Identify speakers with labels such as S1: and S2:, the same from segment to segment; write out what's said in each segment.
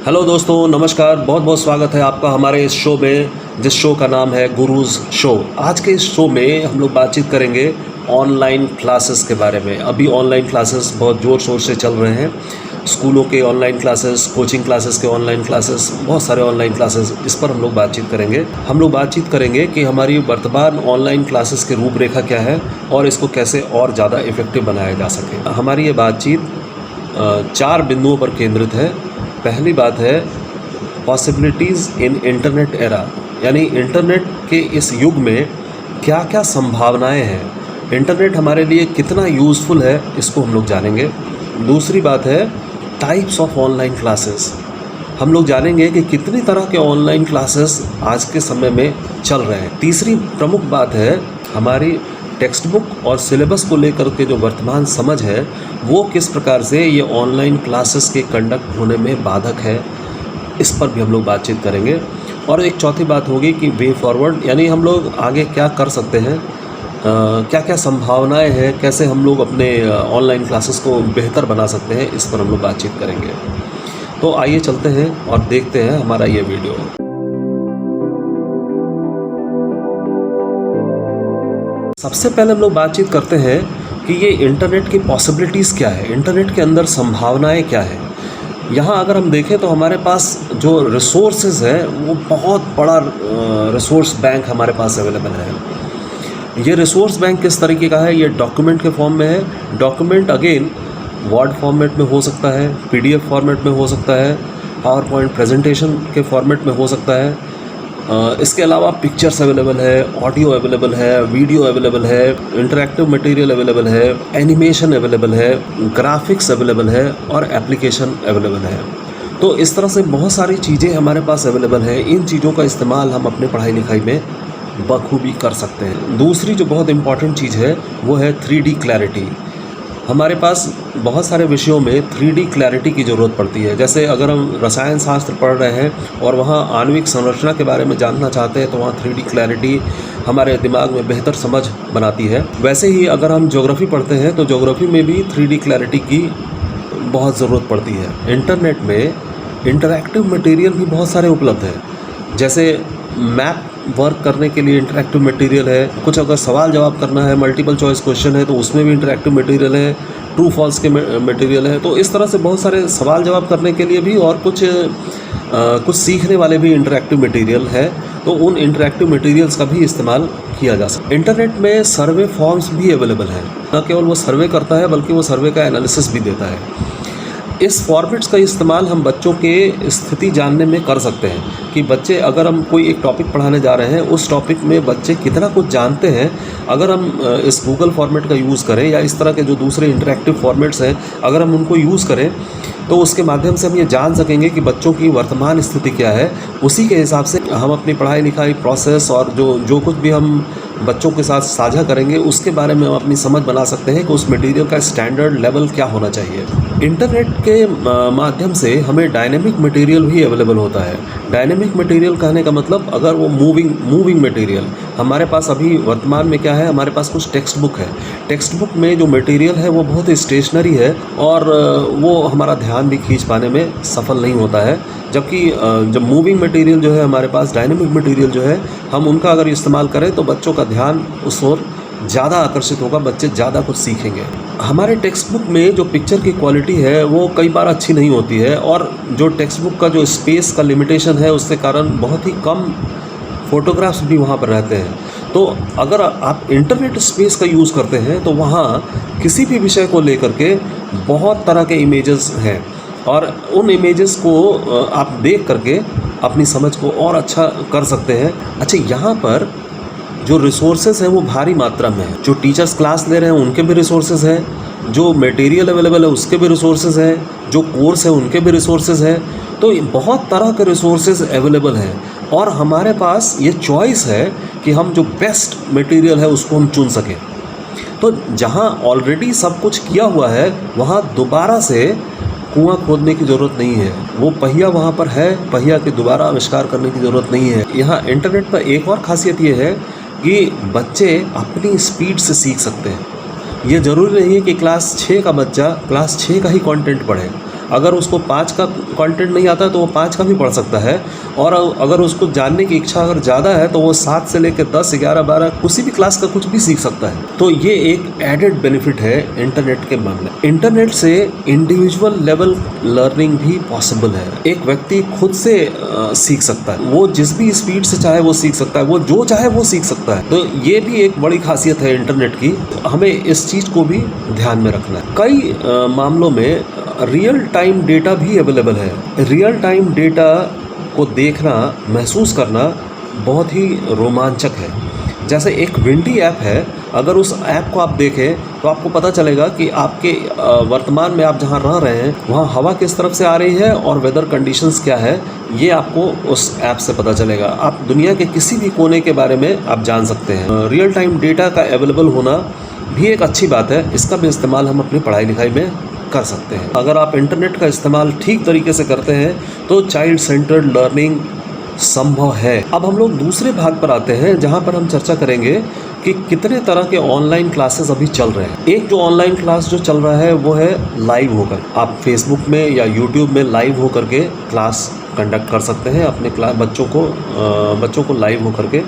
S1: Hello दोस्तों, नमस्कार। बहुत बहुत स्वागत है आपका हमारे इस शो में, जिस शो का नाम है गुरुज़ शो। आज के इस शो में हम लोग बातचीत करेंगे ऑनलाइन क्लासेस के बारे में। अभी ऑनलाइन क्लासेस बहुत ज़ोर शोर से चल रहे हैं। स्कूलों के ऑनलाइन क्लासेस, कोचिंग क्लासेस के ऑनलाइन क्लासेस, बहुत सारे ऑनलाइन क्लासेस, इस पर हम लोग बातचीत करेंगे। हम लोग बातचीत करेंगे कि हमारी वर्तमान ऑनलाइन क्लासेस की रूपरेखा क्या है और इसको कैसे और ज़्यादा इफ़ेक्टिव बनाया जा सके। हमारी ये बातचीत 4 बिंदुओं पर केंद्रित है। पहली बात है पॉसिबिलिटीज़ इन इंटरनेट एरा, यानी इंटरनेट के इस युग में क्या क्या संभावनाएं हैं, इंटरनेट हमारे लिए कितना यूज़फुल है, इसको हम लोग जानेंगे। दूसरी बात है टाइप्स ऑफ ऑनलाइन क्लासेस। हम लोग जानेंगे कि कितनी तरह के ऑनलाइन क्लासेस आज के समय में चल रहे हैं। तीसरी प्रमुख बात है हमारी टेक्स्ट बुक और सिलेबस को लेकर के जो वर्तमान समझ है वो किस प्रकार से ये ऑनलाइन क्लासेस के कंडक्ट होने में बाधक है, इस पर भी हम लोग बातचीत करेंगे। और एक चौथी बात होगी कि वे फॉरवर्ड, यानी हम लोग आगे क्या कर सकते हैं, क्या क्या संभावनाएं हैं, कैसे हम लोग अपने ऑनलाइन क्लासेस को बेहतर बना सकते हैं, इस पर हम लोग बातचीत करेंगे। तो आइए चलते हैं और देखते हैं हमारा ये वीडियो। सबसे पहले हम लोग बातचीत करते हैं कि ये इंटरनेट की पॉसिबिलिटीज़ क्या है, इंटरनेट के अंदर संभावनाएं क्या है। यहाँ अगर हम देखें तो हमारे पास जो रिसोर्सेज है वो बहुत बड़ा रिसोर्स बैंक हमारे पास अवेलेबल है। ये रिसोर्स बैंक किस तरीके का है, ये डॉक्यूमेंट के फॉर्म में है। डॉक्यूमेंट अगेन वर्ड फॉर्मेट में हो सकता है, PDF फॉर्मेट में हो सकता है, पावर पॉइंट प्रेजेंटेशन के फॉर्मेट में हो सकता है। इसके अलावा पिक्चर्स अवेलेबल है, ऑडियो अवेलेबल है, वीडियो अवेलेबल है, इंटरैक्टिव मटेरियल अवेलेबल है, एनिमेशन अवेलेबल है, ग्राफिक्स अवेलेबल है और एप्लीकेशन अवेलेबल है। तो इस तरह से बहुत सारी चीज़ें हमारे पास अवेलेबल है। इन चीज़ों का इस्तेमाल हम अपने पढ़ाई लिखाई में बखूबी कर सकते हैं। दूसरी जो बहुत इम्पॉर्टेंट चीज़ है वो है 3D क्लैरिटी। हमारे पास बहुत सारे विषयों में 3D क्लैरिटी की ज़रूरत पड़ती है। जैसे अगर हम रसायन शास्त्र पढ़ रहे हैं और वहाँ आणविक संरचना के बारे में जानना चाहते हैं तो वहाँ 3D क्लैरिटी हमारे दिमाग में बेहतर समझ बनाती है। वैसे ही अगर हम ज्योग्राफी पढ़ते हैं तो ज्योग्राफी में भी 3D क्लैरिटी की बहुत ज़रूरत पड़ती है। इंटरनेट में इंटरैक्टिव मटेरियल भी बहुत सारे उपलब्ध हैं। जैसे मैप वर्क करने के लिए इंटरैक्टिव मटेरियल है, कुछ अगर सवाल जवाब करना है, मल्टीपल चॉइस क्वेश्चन है तो उसमें भी इंटरैक्टिव मटेरियल है, ट्रू फॉल्स के मटेरियल है। तो इस तरह से बहुत सारे सवाल जवाब करने के लिए भी और कुछ सीखने वाले भी इंटरैक्टिव मटेरियल है। तो उन इंटरैक्टिव मटेरियल्स का भी इस्तेमाल किया जा सकता है। इंटरनेट में सर्वे फॉर्म्स भी अवेलेबल हैं। न केवल वो सर्वे करता है बल्कि वो सर्वे का एनालिसिस भी देता है। इस फॉर्मेट्स का इस्तेमाल हम बच्चों के स्थिति जानने में कर सकते हैं कि बच्चे, अगर हम कोई एक टॉपिक पढ़ाने जा रहे हैं, उस टॉपिक में बच्चे कितना कुछ जानते हैं। अगर हम इस गूगल फॉर्मेट का यूज़ करें या इस तरह के जो दूसरे इंटरैक्टिव फॉर्मेट्स हैं, अगर हम उनको यूज़ करें तो उसके माध्यम से हम ये जान सकेंगे कि बच्चों की वर्तमान स्थिति क्या है। उसी के हिसाब से हम अपनी पढ़ाई लिखाई प्रोसेस और जो कुछ भी हम बच्चों के साथ साझा करेंगे उसके बारे में हम अपनी समझ बना सकते हैं कि उस मटेरियल का स्टैंडर्ड लेवल क्या होना चाहिए। इंटरनेट के माध्यम से हमें डायनेमिक मटेरियल भी अवेलेबल होता है। डायनेमिक मटेरियल कहने का मतलब, अगर वो मूविंग मटेरियल हमारे पास अभी वर्तमान में क्या है, हमारे पास कुछ टेक्स्ट बुक है। टेक्स्ट बुक में जो मटेरियल है वो बहुत स्टेशनरी है और वो हमारा ध्यान भी खींच पाने में सफल नहीं होता है। जबकि जब मूविंग मटेरियल जो है हमारे पास, डायनेमिक मटेरियल जो है, हम उनका अगर इस्तेमाल करें तो बच्चों का ध्यान उस ओर ज़्यादा आकर्षित होगा, बच्चे ज़्यादा कुछ सीखेंगे। हमारे टेक्स्ट बुक में जो पिक्चर की क्वालिटी है वो कई बार अच्छी नहीं होती है और जो टेक्स्ट बुक का जो स्पेस का लिमिटेशन है उसके कारण बहुत ही कम फ़ोटोग्राफ्स भी वहाँ पर रहते हैं। तो अगर आप इंटरनेट स्पेस का यूज़ करते हैं तो वहाँ किसी भी विषय को लेकर के बहुत तरह के इमेजेस हैं और उन इमेजेस को आप देख करके अपनी समझ को और अच्छा कर सकते हैं। अच्छा, यहाँ पर जो रिसोर्सेज हैं वो भारी मात्रा में है। जो टीचर्स क्लास ले रहे हैं उनके भी रिसोर्सेज हैं, जो मटेरियल अवेलेबल है उसके भी रिसोर्सेज हैं, जो कोर्स है उनके भी रिसोर्सेज हैं। तो बहुत तरह के रिसोर्सेज अवेलेबल हैं और हमारे पास ये चॉइस है कि हम जो बेस्ट मटेरियल है उसको हम चुन सकें। तो जहाँ ऑलरेडी सब कुछ किया हुआ है वहाँ दोबारा से कुआं खोदने की ज़रूरत नहीं है। वो पहिया वहाँ पर है, पहिया के दोबारा आविष्कार करने की ज़रूरत नहीं है। यहाँ इंटरनेट पर एक और ख़ासियत ये है कि बच्चे अपनी स्पीड से सीख सकते हैं। ये ज़रूरी नहीं है कि क्लास 6 का बच्चा क्लास 6 का ही कंटेंट पढ़े। अगर उसको 5 का कंटेंट नहीं आता तो वो 5 का भी पढ़ सकता है, और अगर उसको जानने की इच्छा अगर ज़्यादा है तो वो 7 से लेकर 10, 11, 12 किसी भी क्लास का कुछ भी सीख सकता है। तो ये एक एडेड बेनिफिट है इंटरनेट के मामले। इंटरनेट से इंडिविजुअल लेवल लर्निंग भी पॉसिबल है। एक व्यक्ति खुद से सीख सकता है, वो जिस भी स्पीड से चाहे वो सीख सकता है, वो जो चाहे वो सीख सकता है। तो ये भी एक बड़ी खासियत है इंटरनेट की, हमें इस चीज़ को भी ध्यान में रखना है। कई मामलों में रियल टाइम डेटा भी अवेलेबल है। रियल टाइम डेटा को देखना, महसूस करना बहुत ही रोमांचक है। जैसे एक विंडी ऐप है, अगर उस ऐप को आप देखें तो आपको पता चलेगा कि आपके वर्तमान में आप जहां रह रहे हैं वहां हवा किस तरफ से आ रही है और वेदर कंडीशंस क्या है, ये आपको उस ऐप से पता चलेगा। आप दुनिया के किसी भी कोने के बारे में आप जान सकते हैं। रियल टाइम डेटा का अवेलेबल होना भी एक अच्छी बात है, इसका भी इस्तेमाल हम अपनी पढ़ाई लिखाई में कर सकते हैं। अगर आप इंटरनेट का इस्तेमाल ठीक तरीके से करते हैं तो चाइल्ड सेंटर्ड लर्निंग संभव है। अब हम लोग दूसरे भाग पर आते हैं जहां पर हम चर्चा करेंगे कि कितने तरह के ऑनलाइन क्लासेस अभी चल रहे हैं। एक जो ऑनलाइन क्लास जो चल रहा है वो है लाइव होकर, आप फेसबुक में या यूट्यूब में लाइव होकर के क्लास कंडक्ट कर सकते हैं, अपने क्लास बच्चों को लाइव होकर के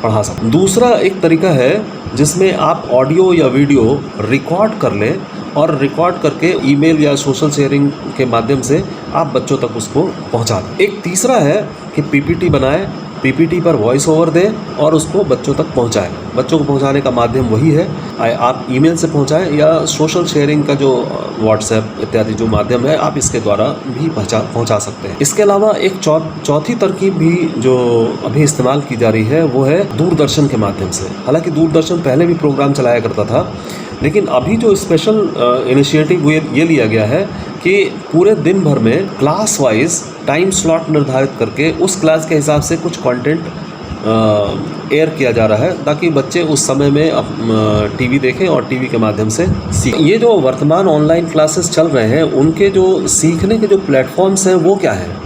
S1: पढ़ा सकते हैं। दूसरा एक तरीका है जिसमें आप ऑडियो या वीडियो रिकॉर्ड कर लें और रिकॉर्ड करके ईमेल या सोशल शेयरिंग के माध्यम से आप बच्चों तक उसको पहुंचा दें। एक तीसरा है कि पीपीटी बनाएं, पीपीटी पर वॉइस ओवर दें और उसको बच्चों तक पहुंचाएं। बच्चों को पहुंचाने का माध्यम वही है, आप ईमेल से पहुंचाएं या सोशल शेयरिंग का जो व्हाट्सएप इत्यादि जो माध्यम है, आप इसके द्वारा भी पहुंचा सकते हैं। इसके अलावा एक चौथी तरकीब भी जो अभी इस्तेमाल की जा रही है वो है दूरदर्शन के माध्यम से। हालांकि दूरदर्शन पहले भी प्रोग्राम चलाया करता था, लेकिन अभी जो स्पेशल इनिशिएटिव ये लिया गया है कि पूरे दिन भर में क्लास वाइज टाइम स्लॉट निर्धारित करके उस क्लास के हिसाब से कुछ कंटेंट एयर किया जा रहा है, ताकि बच्चे उस समय में टीवी देखें और टीवी के माध्यम से सीखें। ये जो वर्तमान ऑनलाइन क्लासेस चल रहे हैं उनके जो सीखने के जो प्लेटफॉर्म्स हैं वो क्या है,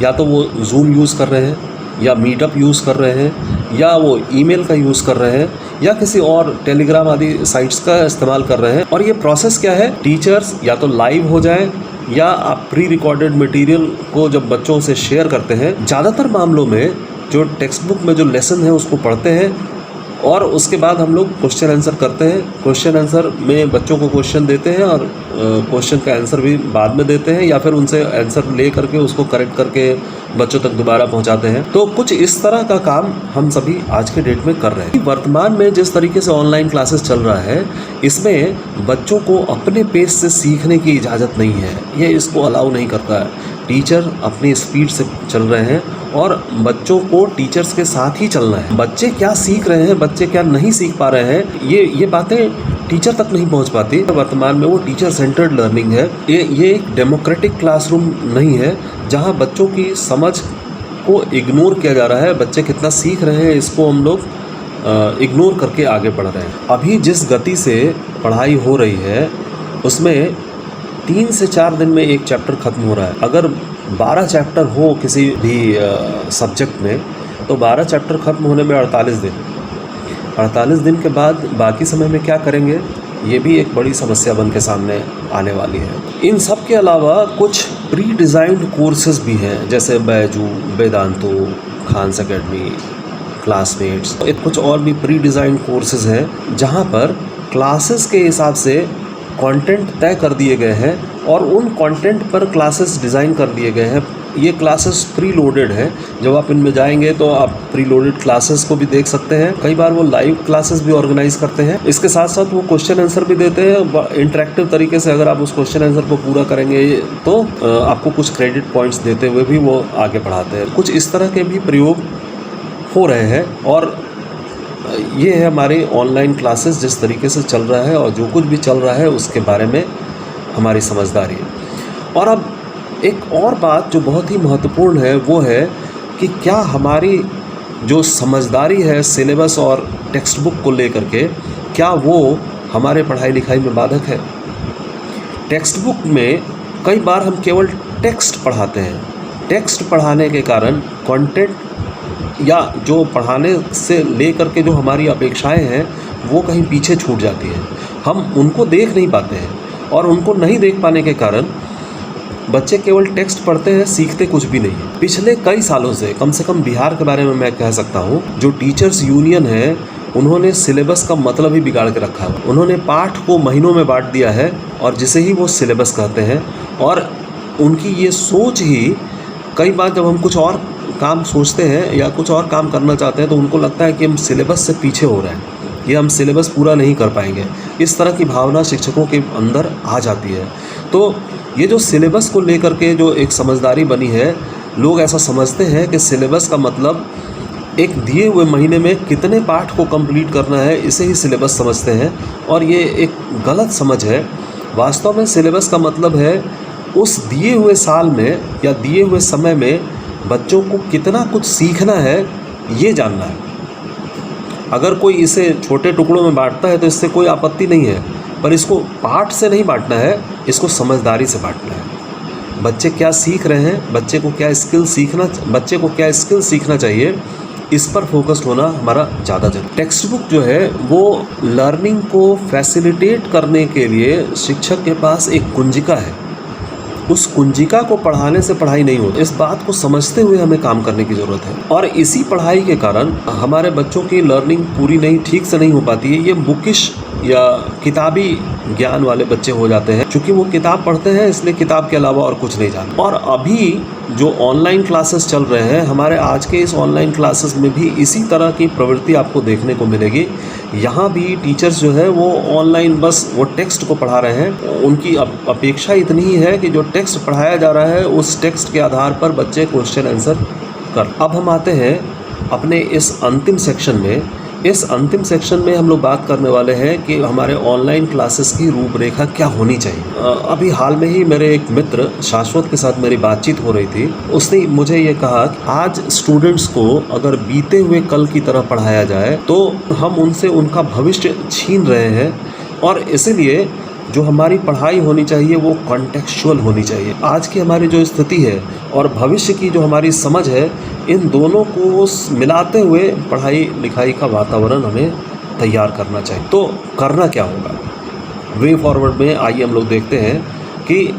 S1: या तो वो जूम यूज़ कर रहे हैं, या मीटअप यूज़ कर रहे हैं, या वो ईमेल का यूज़ कर रहे हैं, या किसी और टेलीग्राम आदि साइट्स का इस्तेमाल कर रहे हैं। और ये प्रोसेस क्या है, टीचर्स या तो लाइव हो जाए या आप प्री रिकॉर्डेड मटेरियल को जब बच्चों से शेयर करते हैं। ज़्यादातर मामलों में जो टेक्स्ट बुक में जो लेसन है उसको पढ़ते हैं और उसके बाद हम लोग क्वेश्चन आंसर करते हैं। क्वेश्चन आंसर में बच्चों को क्वेश्चन देते हैं और क्वेश्चन का आंसर भी बाद में देते हैं, या फिर उनसे आंसर ले करके उसको करेक्ट करके बच्चों तक दोबारा पहुंचाते हैं। तो कुछ इस तरह का काम हम सभी आज के डेट में कर रहे हैं। वर्तमान में जिस तरीके से ऑनलाइन क्लासेस चल रहा है, इसमें बच्चों को अपने पेस से सीखने की इजाज़त नहीं है, ये इसको अलाउ नहीं करता है। टीचर अपनी स्पीड से चल रहे हैं और बच्चों को टीचर्स के साथ ही चलना है। बच्चे क्या सीख रहे हैं, बच्चे क्या नहीं सीख पा रहे हैं, ये बातें टीचर तक नहीं पहुंच पाती। वर्तमान में वो टीचर सेंटर्ड लर्निंग है। ये एक डेमोक्रेटिक क्लासरूम नहीं है जहां बच्चों की समझ को इग्नोर किया जा रहा है। बच्चे कितना सीख रहे हैं इसको हम लोग इग्नोर करके आगे बढ़ रहे हैं। अभी जिस गति से पढ़ाई हो रही है उसमें 3 से 4 दिन में एक चैप्टर ख़त्म हो रहा है। अगर 12 चैप्टर हो किसी भी सब्जेक्ट में तो 12 चैप्टर ख़त्म होने में 48 दिन के बाद बाकी समय में क्या करेंगे, ये भी एक बड़ी समस्या बन के सामने आने वाली है। इन सब के अलावा कुछ प्री डिज़ाइंड कोर्सेज भी हैं, जैसे बैजू, वेदांतो, खान्स एकेडमी, क्लासमेट्स। कुछ और भी प्री डिज़ाइंड कोर्सेज हैं जहाँ पर क्लासेस के हिसाब से कंटेंट तय कर दिए गए हैं और उन कंटेंट पर क्लासेस डिज़ाइन कर दिए गए हैं। ये क्लासेस प्री लोडेड है, जब आप इनमें जाएंगे तो आप प्री लोडेड क्लासेस को भी देख सकते हैं। कई बार वो लाइव क्लासेस भी ऑर्गेनाइज करते हैं। इसके साथ साथ वो क्वेश्चन आंसर भी देते हैं इंटरेक्टिव तरीके से। अगर आप उस क्वेश्चन आंसर को पूरा करेंगे तो आपको कुछ क्रेडिट पॉइंट्स देते हुए भी वो आगे बढ़ाते हैं। कुछ इस तरह के भी प्रयोग हो रहे हैं और ये है हमारे ऑनलाइन क्लासेस जिस तरीके से चल रहा है और जो कुछ भी चल रहा है उसके बारे में हमारी समझदारी है। और अब एक और बात जो बहुत ही महत्वपूर्ण है वो है कि क्या हमारी जो समझदारी है सिलेबस और टेक्स्ट बुक को लेकर के, क्या वो हमारे पढ़ाई लिखाई में बाधक है। टेक्स्ट बुक में कई बार हम केवल टेक्स्ट पढ़ाते हैं। टेक्स्ट पढ़ाने के कारण कंटेंट या जो पढ़ाने से लेकर के जो हमारी अपेक्षाएं हैं वो कहीं पीछे छूट जाती हैं। हम उनको देख नहीं पाते हैं और उनको नहीं देख पाने के कारण बच्चे केवल टेक्स्ट पढ़ते हैं, सीखते कुछ भी नहीं है। पिछले कई सालों से, कम से कम बिहार के बारे में मैं कह सकता हूँ, जो टीचर्स यूनियन है उन्होंने सिलेबस का मतलब ही बिगाड़ के रखा है। उन्होंने पाठ को महीनों में बांट दिया है और जिसे ही वो सिलेबस कहते हैं। और उनकी ये सोच ही, कई बार जब हम कुछ और काम सोचते हैं या कुछ और काम करना चाहते हैं तो उनको लगता है कि हम सिलेबस से पीछे हो रहे हैं, ये हम सिलेबस पूरा नहीं कर पाएंगे। इस तरह की भावना शिक्षकों के अंदर आ जाती है। तो ये जो सिलेबस को लेकर के जो एक समझदारी बनी है, लोग ऐसा समझते हैं कि सिलेबस का मतलब एक दिए हुए महीने में कितने पाठ को कंप्लीट करना है, इसे ही सिलेबस समझते हैं। और ये एक गलत समझ है। वास्तव में सिलेबस का मतलब है उस दिए हुए साल में या दिए हुए समय में बच्चों को कितना कुछ सीखना है, ये जानना है। अगर कोई इसे छोटे टुकड़ों में बांटता है तो इससे कोई आपत्ति नहीं है, पर इसको पाठ से नहीं बांटना है, इसको समझदारी से बांटना है। बच्चे क्या सीख रहे हैं, बच्चे को क्या स्किल सीखना चाहिए, इस पर फोकस्ड होना हमारा ज़्यादा जरूरी। टेक्स्ट बुक जो है वो लर्निंग को फैसिलिटेट करने के लिए शिक्षक के पास एक कुंजिका है। उस कुंजिका को पढ़ाने से पढ़ाई नहीं होती। इस बात को समझते हुए हमें काम करने की ज़रूरत है। और इसी पढ़ाई के कारण हमारे बच्चों की लर्निंग पूरी ठीक से नहीं हो पाती है। ये बुकिश या किताबी ज्ञान वाले बच्चे हो जाते हैं। क्योंकि वो किताब पढ़ते हैं इसलिए किताब के अलावा और कुछ नहीं जानते। और अभी जो ऑनलाइन क्लासेस चल रहे हैं, हमारे आज के इस ऑनलाइन क्लासेस में भी इसी तरह की प्रवृत्ति आपको देखने को मिलेगी। यहाँ भी टीचर्स जो है वो ऑनलाइन बस वो टेक्स्ट को पढ़ा रहे हैं। उनकी अपेक्षा इतनी ही है कि जो टेक्स्ट पढ़ाया जा रहा है उस टेक्स्ट के आधार पर बच्चे क्वेश्चन आंसर कर। अब हम आते हैं अपने इस अंतिम सेक्शन में। इस अंतिम सेक्शन में हम लोग बात करने वाले हैं कि हमारे ऑनलाइन क्लासेस की रूपरेखा क्या होनी चाहिए। अभी हाल में ही मेरे एक मित्र शाश्वत के साथ मेरी बातचीत हो रही थी। उसने मुझे ये कहा कि आज स्टूडेंट्स को अगर बीते हुए कल की तरह पढ़ाया जाए तो हम उनसे उनका भविष्य छीन रहे हैं। और इसीलिए जो हमारी पढ़ाई होनी चाहिए वो कॉन्टेक्चुअल होनी चाहिए। आज की हमारी जो स्थिति है और भविष्य की जो हमारी समझ है, इन दोनों को मिलाते हुए पढ़ाई लिखाई का वातावरण हमें तैयार करना चाहिए। तो करना क्या होगा वे फॉरवर्ड में, आइए हम लोग देखते हैं कि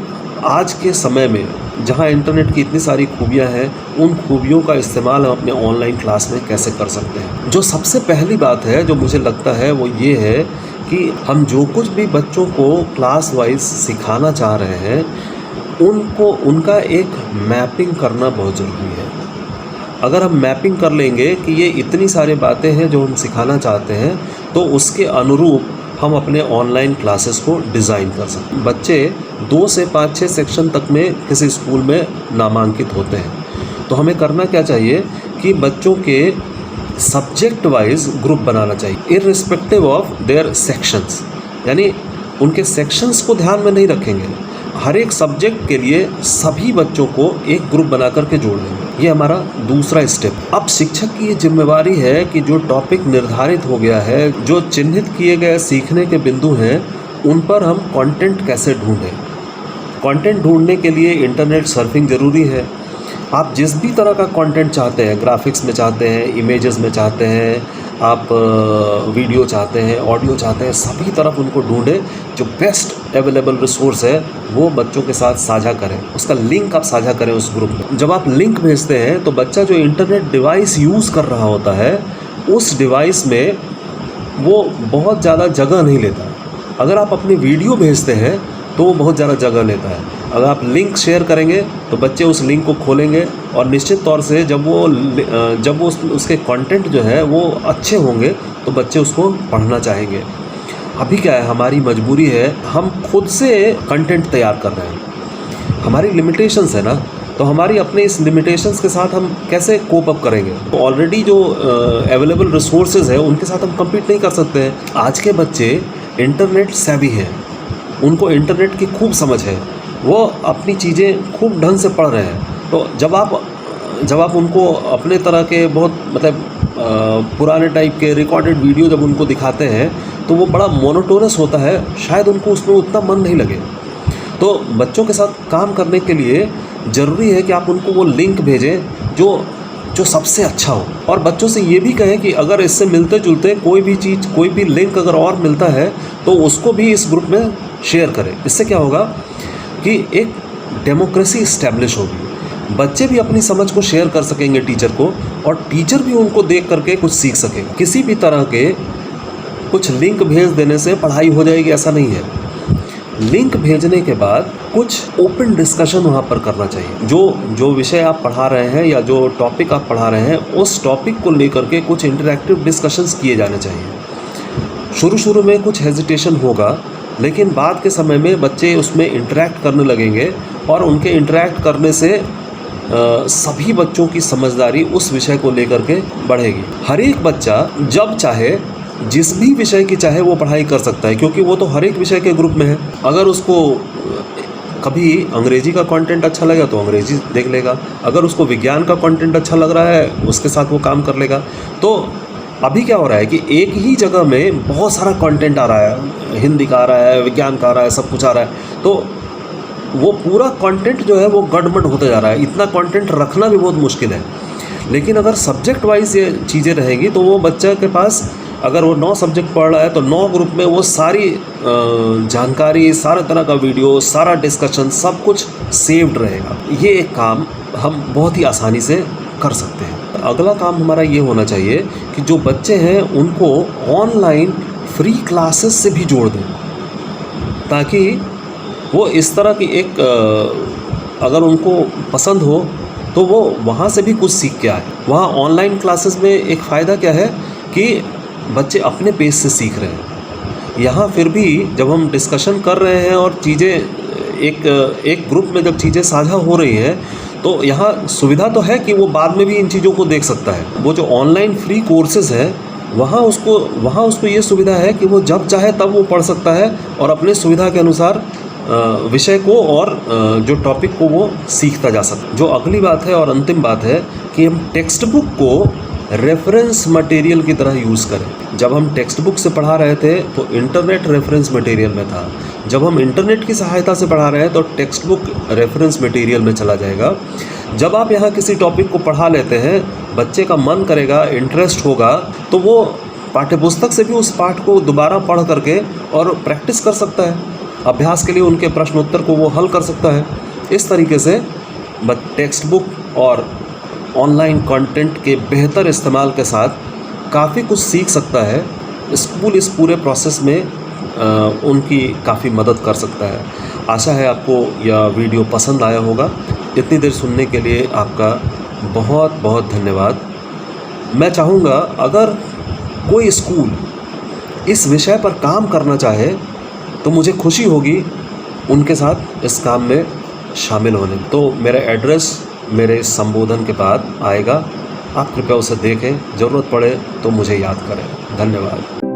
S1: आज के समय में जहां इंटरनेट की इतनी सारी खूबियां हैं, उन खूबियों का इस्तेमाल हम अपने ऑनलाइन क्लास में कैसे कर सकते हैं। जो सबसे पहली बात है जो मुझे लगता है वो ये है कि हम जो कुछ भी बच्चों को क्लास वाइज सिखाना चाह रहे हैं उनका एक मैपिंग करना बहुत ज़रूरी है। अगर हम मैपिंग कर लेंगे कि ये इतनी सारी बातें हैं जो हम सिखाना चाहते हैं, तो उसके अनुरूप हम अपने ऑनलाइन क्लासेस को डिज़ाइन कर सकते हैं। बच्चे 2 से 5-6 सेक्शन तक में किसी स्कूल में नामांकित होते हैं, तो हमें करना क्या चाहिए कि बच्चों के सब्जेक्ट वाइज ग्रुप बनाना चाहिए इररिस्पेक्टिव ऑफ देयर सेक्शंस। यानी उनके सेक्शंस को ध्यान में नहीं रखेंगे, हर एक सब्जेक्ट के लिए सभी बच्चों को एक ग्रुप बना करके जोड़ देंगे। ये हमारा दूसरा स्टेप। अब शिक्षक की ये जिम्मेवारी है कि जो टॉपिक निर्धारित हो गया है, जो चिन्हित किए गए सीखने के बिंदु हैं, उन पर हम कंटेंट कैसे ढूंढें। कंटेंट ढूंढने के लिए इंटरनेट सर्फिंग ज़रूरी है। आप जिस भी तरह का कंटेंट चाहते हैं, ग्राफिक्स में चाहते हैं, इमेजेस में चाहते हैं, आप वीडियो चाहते हैं, ऑडियो चाहते हैं, सभी तरफ उनको ढूंढें। जो बेस्ट अवेलेबल रिसोर्स है वो बच्चों के साथ साझा करें, उसका लिंक आप साझा करें उस ग्रुप में। जब आप लिंक भेजते हैं तो बच्चा जो इंटरनेट डिवाइस यूज़ कर रहा होता है उस डिवाइस में वो बहुत ज़्यादा जगह नहीं लेता। अगर आप अपनी वीडियो भेजते हैं तो वो बहुत ज़्यादा जगह लेता है। अगर आप लिंक शेयर करेंगे तो बच्चे उस लिंक को खोलेंगे और निश्चित तौर से जब वो उसके कंटेंट जो है वो अच्छे होंगे तो बच्चे उसको पढ़ना चाहेंगे। अभी क्या है, हमारी मजबूरी है, हम खुद से कंटेंट तैयार कर रहे हैं। हमारी लिमिटेशंस है ना, तो हमारी अपने इस लिमिटेशंस के साथ हम कैसे कोप अप करेंगे। तो ऑलरेडी जो अवेलेबल रिसोर्सेज है उनके साथ हम कम्पीट नहीं कर सकते हैं। आज के बच्चे इंटरनेट सेवी हैं, उनको इंटरनेट की खूब समझ है, वो अपनी चीज़ें खूब ढंग से पढ़ रहे हैं। तो जब आप उनको अपने तरह के बहुत पुराने टाइप के रिकॉर्डेड वीडियो जब उनको दिखाते हैं तो वो बड़ा मोनोटोनस होता है, शायद उनको उसमें उतना मन नहीं लगे। तो बच्चों के साथ काम करने के लिए ज़रूरी है कि आप उनको वो लिंक भेजें जो सबसे अच्छा हो। और बच्चों से ये भी कहें कि अगर इससे मिलते जुलते कोई भी चीज़, कोई भी लिंक अगर और मिलता है तो उसको भी इस ग्रुप में शेयर करें। इससे क्या होगा कि एक डेमोक्रेसी इस्टेब्लिश होगी। बच्चे भी अपनी समझ को शेयर कर सकेंगे टीचर को, और टीचर भी उनको देख करके कुछ सीख सकेगा। किसी भी तरह के कुछ लिंक भेज देने से पढ़ाई हो जाएगी ऐसा नहीं है। लिंक भेजने के बाद कुछ ओपन डिस्कशन वहाँ पर करना चाहिए। जो विषय आप पढ़ा रहे हैं या जो टॉपिक आप पढ़ा रहे हैं, उस टॉपिक को लेकर के कुछ इंटरैक्टिव डिस्कशंस किए जाने चाहिए। शुरू में कुछ हेजिटेशन होगा, लेकिन बाद के समय में बच्चे उसमें इंटरैक्ट करने लगेंगे, और उनके इंटरैक्ट करने से सभी बच्चों की समझदारी उस विषय को लेकर के बढ़ेगी। हर एक बच्चा जब चाहे जिस भी विषय की चाहे वो पढ़ाई कर सकता है, क्योंकि वो तो हर एक विषय के ग्रुप में है। अगर उसको कभी अंग्रेजी का कंटेंट अच्छा लगा तो अंग्रेजी देख लेगा, अगर उसको विज्ञान का कंटेंट अच्छा लग रहा है उसके साथ वो काम कर लेगा। तो अभी क्या हो रहा है कि एक ही जगह में बहुत सारा कंटेंट आ रहा है, हिंदी का आ रहा है, विज्ञान का आ रहा है, सब कुछ आ रहा है, तो वो पूरा कंटेंट जो है वो गड़बड़ होते जा रहा है। इतना कंटेंट रखना भी बहुत मुश्किल है। लेकिन अगर सब्जेक्ट वाइज ये चीज़ें रहेंगी तो वो बच्चा के पास, अगर वो 9 सब्जेक्ट पढ़ रहा है तो 9 ग्रुप में वो सारी जानकारी, सारे तरह का वीडियो, सारा डिस्कशन, सब कुछ सेव्ड रहेगा। ये एक काम हम बहुत ही आसानी से कर सकते हैं। अगला काम हमारा ये होना चाहिए कि जो बच्चे हैं उनको ऑनलाइन फ्री क्लासेस से भी जोड़ दें, ताकि वो इस तरह की एक अगर उनको पसंद हो तो वो वहाँ से भी कुछ सीख के आए। वहाँ ऑनलाइन क्लासेस में एक फ़ायदा क्या है कि बच्चे अपने पेस से सीख रहे हैं। यहाँ फिर भी जब हम डिस्कशन कर रहे हैं और चीज़ें एक ग्रुप में जब चीज़ें साझा हो रही हैं, तो यहाँ सुविधा तो है कि वो बाद में भी इन चीज़ों को देख सकता है। वो जो ऑनलाइन फ्री कोर्सेज़ है वहाँ उसको ये सुविधा है कि वो जब चाहे तब वो पढ़ सकता है, और अपने सुविधा के अनुसार विषय को और जो टॉपिक को वो सीखता जा सकता है। जो अगली बात है और अंतिम बात है कि हम टेक्स्ट बुक को रेफरेंस मटेरियल की तरह यूज़ करें। जब हम टेक्स्ट बुक से पढ़ा रहे थे तो इंटरनेट रेफरेंस मटेरियल में था। जब हम इंटरनेट की सहायता से पढ़ा रहे हैं तो टेक्स्ट बुक रेफरेंस मटेरियल में चला जाएगा। जब आप यहाँ किसी टॉपिक को पढ़ा लेते हैं, बच्चे का मन करेगा, इंटरेस्ट होगा, तो वो पाठ्यपुस्तक से भी उस पाठ को दोबारा पढ़ करके और प्रैक्टिस कर सकता है। अभ्यास के लिए उनके प्रश्न उत्तर को वो हल कर सकता है। इस तरीके से टेक्स्ट बुक और ऑनलाइन कंटेंट के बेहतर इस्तेमाल के साथ काफ़ी कुछ सीख सकता है। स्कूल इस पूरे प्रोसेस में उनकी काफ़ी मदद कर सकता है। आशा है आपको यह वीडियो पसंद आया होगा। इतनी देर सुनने के लिए आपका बहुत बहुत धन्यवाद। मैं चाहूँगा अगर कोई स्कूल इस विषय पर काम करना चाहे तो मुझे खुशी होगी उनके साथ इस काम में शामिल होने। तो मेरा एड्रेस मेरे संबोधन के बाद आएगा, आप कृपया उसे देखें, ज़रूरत पड़े तो मुझे याद करें। धन्यवाद।